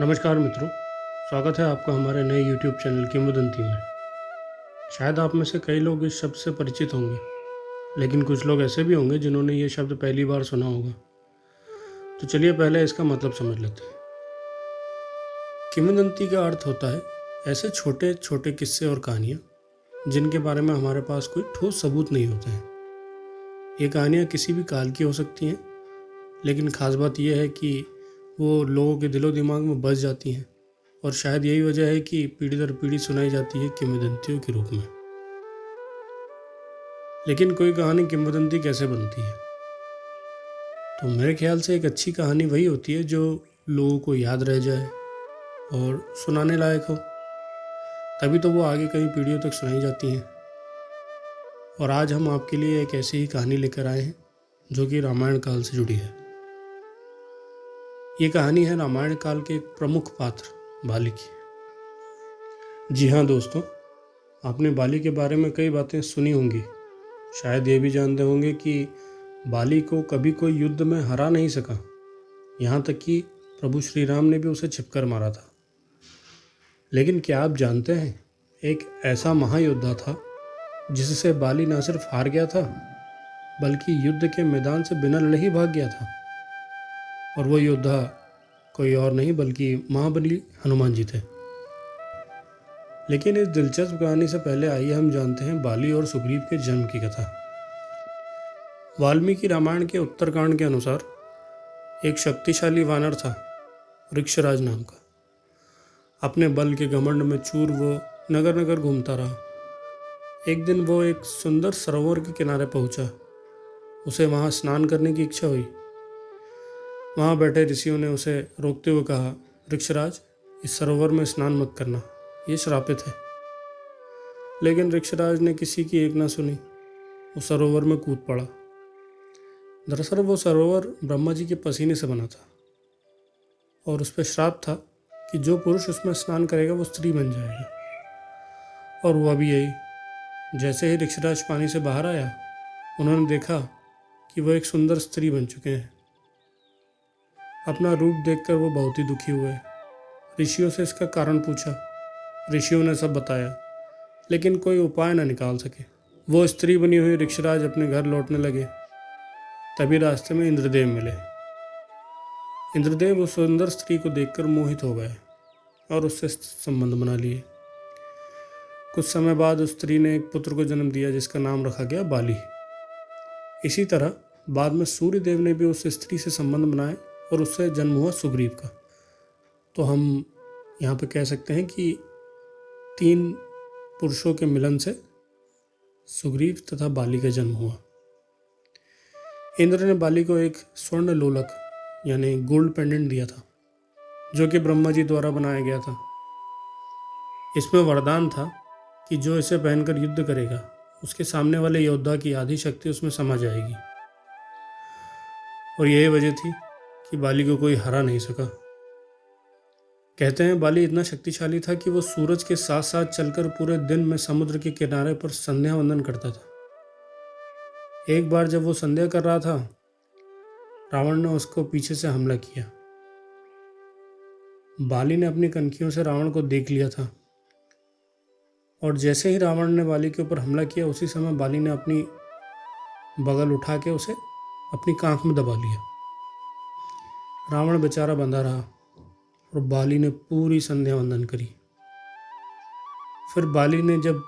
नमस्कार मित्रों, स्वागत है आपका हमारे नए YouTube चैनल किंवदंती में। शायद आप में से कई लोग इस शब्द से परिचित होंगे, लेकिन कुछ लोग ऐसे भी होंगे जिन्होंने ये शब्द पहली बार सुना होगा। तो चलिए पहले इसका मतलब समझ लेते हैं। किंवदंती का अर्थ होता है ऐसे छोटे छोटे किस्से और कहानियाँ जिनके बारे में हमारे पास कोई ठोस सबूत नहीं होते हैं। ये कहानियाँ किसी भी काल की हो सकती हैं, लेकिन ख़ास बात यह है कि वो लोगों के दिलो दिमाग में बस जाती हैं, और शायद यही वजह है कि पीढ़ी दर पीढ़ी सुनाई जाती है किंवदंतियों के रूप में। लेकिन कोई कहानी किंवदंती कैसे बनती है? तो मेरे ख्याल से एक अच्छी कहानी वही होती है जो लोगों को याद रह जाए और सुनाने लायक हो। तभी तो वो आगे कई पीढ़ियों तक सुनाई जाती हैं। और आज हम आपके लिए एक ऐसी ही कहानी लेकर आए हैं जो कि रामायण काल से जुड़ी है। ये कहानी है रामायण काल के एक प्रमुख पात्र बाली की। जी हाँ दोस्तों, आपने बाली के बारे में कई बातें सुनी होंगी। शायद ये भी जानते होंगे कि बाली को कभी कोई युद्ध में हरा नहीं सका, यहाँ तक कि प्रभु श्री राम ने भी उसे छिपकर मारा था। लेकिन क्या आप जानते हैं, एक ऐसा महायोद्धा था जिससे बाली न सिर्फ हार गया था, बल्कि युद्ध के मैदान से बिना लड़े ही भाग गया था। और वो योद्धा कोई और नहीं बल्कि महाबली हनुमान जी थे। लेकिन इस दिलचस्प कहानी से पहले आइए हम जानते हैं बाली और सुग्रीव के जन्म की कथा। वाल्मीकि रामायण के उत्तरकांड के अनुसार एक शक्तिशाली वानर था, वृक्षराज नाम का। अपने बल के घमंड में चूर वो नगर नगर घूमता रहा। एक दिन वो एक सुंदर सरोवर के किनारे पहुंचा। उसे वहां स्नान करने की इच्छा हुई। वहां बैठे ऋषियों ने उसे रोकते हुए कहा, वृक्षराज, इस सरोवर में स्नान मत करना, ये श्रापित है। लेकिन वृक्षराज ने किसी की एक ना सुनी। वो सरोवर में कूद पड़ा। दरअसल वो सरोवर ब्रह्मा जी के पसीने से बना था, और उस पर श्राप था कि जो पुरुष उसमें स्नान करेगा वो स्त्री बन जाएगा। और हुआ भी यही। जैसे ही ऋक्षराज पानी से बाहर आया, उन्होंने देखा कि वह एक सुंदर स्त्री बन चुके हैं। अपना रूप देखकर वो बहुत ही दुखी हुए। ऋषियों से इसका कारण पूछा। ऋषियों ने सब बताया, लेकिन कोई उपाय न निकाल सके। वो स्त्री बनी हुई ऋक्षराज अपने घर लौटने लगे। तभी रास्ते में इंद्रदेव मिले। इंद्रदेव उस सुंदर स्त्री को देखकर मोहित हो गए और उससे संबंध बना लिए। कुछ समय बाद उस स्त्री ने एक पुत्र को जन्म दिया जिसका नाम रखा गया बाली। इसी तरह बाद में सूर्यदेव ने भी उस स्त्री से संबंध बनाए और उससे जन्म हुआ सुग्रीव का। तो हम यहाँ पे कह सकते हैं कि 3 पुरुषों के मिलन से सुग्रीव तथा बाली का जन्म हुआ। इंद्र ने बाली को एक स्वर्ण लोलक यानी गोल्ड पेंडेंट दिया था, जो कि ब्रह्मा जी द्वारा बनाया गया था। इसमें वरदान था कि जो इसे पहनकर युद्ध करेगा, उसके सामने वाले योद्धा की आधी शक्ति उसमें समा जाएगी। और यही वजह थी कि बाली को कोई हरा नहीं सका। कहते हैं बाली इतना शक्तिशाली था कि वो सूरज के साथ साथ चलकर पूरे दिन में समुद्र के किनारे पर संध्या वंदन करता था। एक बार जब वो संध्या कर रहा था, रावण ने उसको पीछे से हमला किया। बाली ने अपनी कनखियों से रावण को देख लिया था, और जैसे ही रावण ने बाली के ऊपर हमला किया, उसी समय बाली ने अपनी बगल उठा के उसे अपनी कांख में दबा लिया। रावण बेचारा बंधा रहा और बाली ने पूरी संध्या वंदन करी। फिर बाली ने जब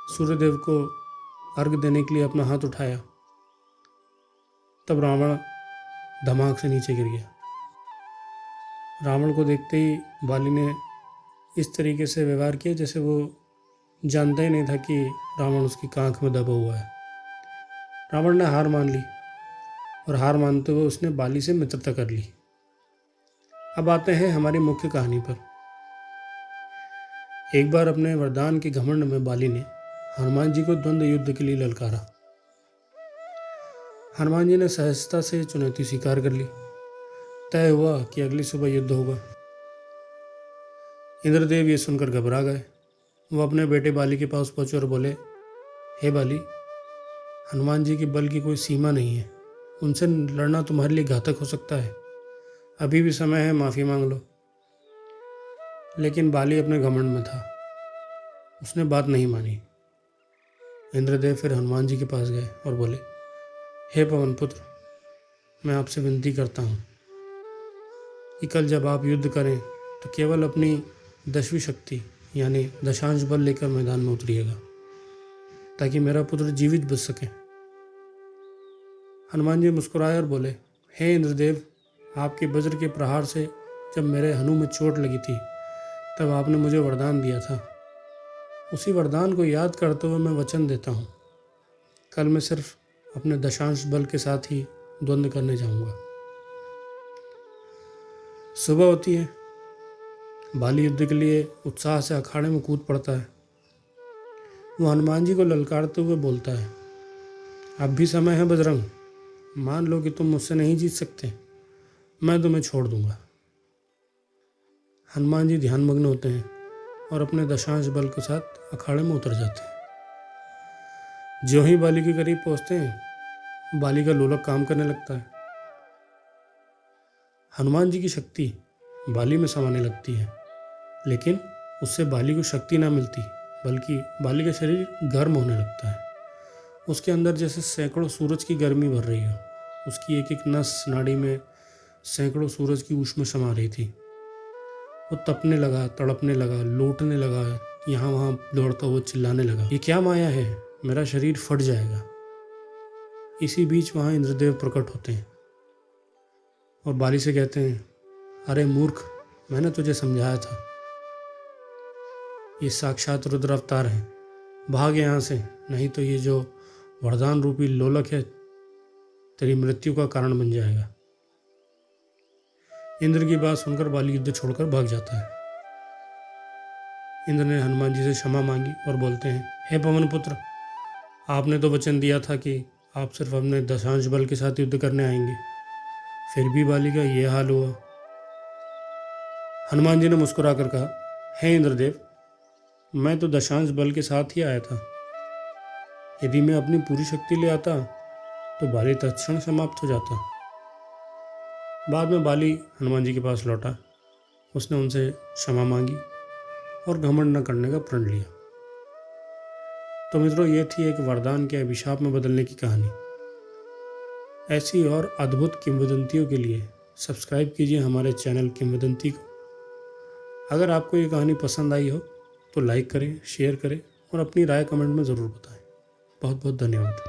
सूर्यदेव को अर्घ देने के लिए अपना हाथ उठाया, तब रावण धमाक से नीचे गिर गया। रावण को देखते ही बाली ने इस तरीके से व्यवहार किया जैसे वो जानता ही नहीं था कि रावण उसकी कांख में दबा हुआ है। रावण ने हार मान ली, और हार मानते हुए उसने बाली से मित्रता कर ली। अब आते हैं हमारी मुख्य कहानी पर। एक बार अपने वरदान के घमंड में बाली ने हनुमान जी को द्वंद्व युद्ध के लिए ललकारा। हनुमान जी ने सहजता से चुनौती स्वीकार कर ली। तय हुआ कि अगली सुबह युद्ध होगा। इंद्रदेव ये सुनकर घबरा गए। वो अपने बेटे बाली के पास पहुंचे और बोले, हे बाली, हनुमान जी के बल की कोई सीमा नहीं है। उनसे लड़ना तुम्हारे लिए घातक हो सकता है। अभी भी समय है, माफ़ी मांग लो। लेकिन बाली अपने घमंड में था। उसने बात नहीं मानी। इंद्रदेव फिर हनुमान जी के पास गए और बोले, हे पवन पुत्र, मैं आपसे विनती करता हूँ कि कल जब आप युद्ध करें तो केवल अपनी 10वीं शक्ति यानी दशांश बल लेकर मैदान में उतरिएगा, ताकि मेरा पुत्र जीवित बच सके। हनुमान जी मुस्कुराए और बोले, हे इंद्रदेव, आपके वज्र के प्रहार से जब मेरे हनु में चोट लगी थी तब आपने मुझे वरदान दिया था। उसी वरदान को याद करते हुए मैं वचन देता हूँ, कल मैं सिर्फ अपने दशांश बल के साथ ही द्वंद्व करने जाऊंगा। सुबह होती है। बाली युद्ध के लिए उत्साह से अखाड़े में कूद पड़ता है। वो हनुमान जी को ललकारते हुए बोलता है, अब भी समय है बजरंग, मान लो कि तुम मुझसे नहीं जीत सकते, मैं तुम्हें छोड़ दूंगा। हनुमान जी ध्यानमग्न होते हैं और अपने दशांश बल के साथ अखाड़े में उतर जाते हैं। जो ही बाली के करीब पहुंचते हैं, बाली का लोलक काम करने लगता है। हनुमान जी की शक्ति बाली में समाने लगती है, लेकिन उससे बाली को शक्ति ना मिलती, बल्कि बाली का शरीर गर्म होने लगता है। उसके अंदर जैसे सैकड़ों सूरज की गर्मी भर रही हो। उसकी एक एक नस नाड़ी में सैकड़ों सूरज की ऊष्मा समा रही थी। वो तपने लगा, तड़पने लगा, लौटने लगा, यहाँ वहाँ दौड़ता हुआ चिल्लाने लगा, ये क्या माया है, मेरा शरीर फट जाएगा। इसी बीच वहाँ इंद्रदेव प्रकट होते हैं और बाली से कहते हैं, अरे मूर्ख, मैंने तुझे समझाया था, ये साक्षात रुद्र अवतार है, भाग यहाँ से, नहीं तो ये जो वरदान रूपी लोलक है तेरी मृत्यु का कारण बन जाएगा। इंद्र की बात सुनकर बाली युद्ध छोड़कर भाग जाता है। इंद्र ने हनुमान जी से क्षमा मांगी और बोलते हैं, हे पवन पुत्र, आपने तो वचन दिया था कि आप सिर्फ अपने दशांश बल के साथ युद्ध करने आएंगे, फिर भी बाली का ये हाल हुआ। हनुमान जी ने मुस्कुरा कर कहा, हे इंद्रदेव, मैं तो दशांश बल के साथ ही आया था। यदि मैं अपनी पूरी शक्ति ले आता तो बाली तत्क्षण समाप्त हो जाता। बाद में बाली हनुमान जी के पास लौटा। उसने उनसे क्षमा मांगी और घमंड न करने का प्रण लिया। तो मित्रों, ये थी एक वरदान के अभिशाप में बदलने की कहानी। ऐसी और अद्भुत किंवदंतियों के लिए सब्सक्राइब कीजिए हमारे चैनल किंवदंती को। अगर आपको ये कहानी पसंद आई हो तो लाइक करें, शेयर करें और अपनी राय कमेंट में ज़रूर बताएं। बहुत बहुत धन्यवाद।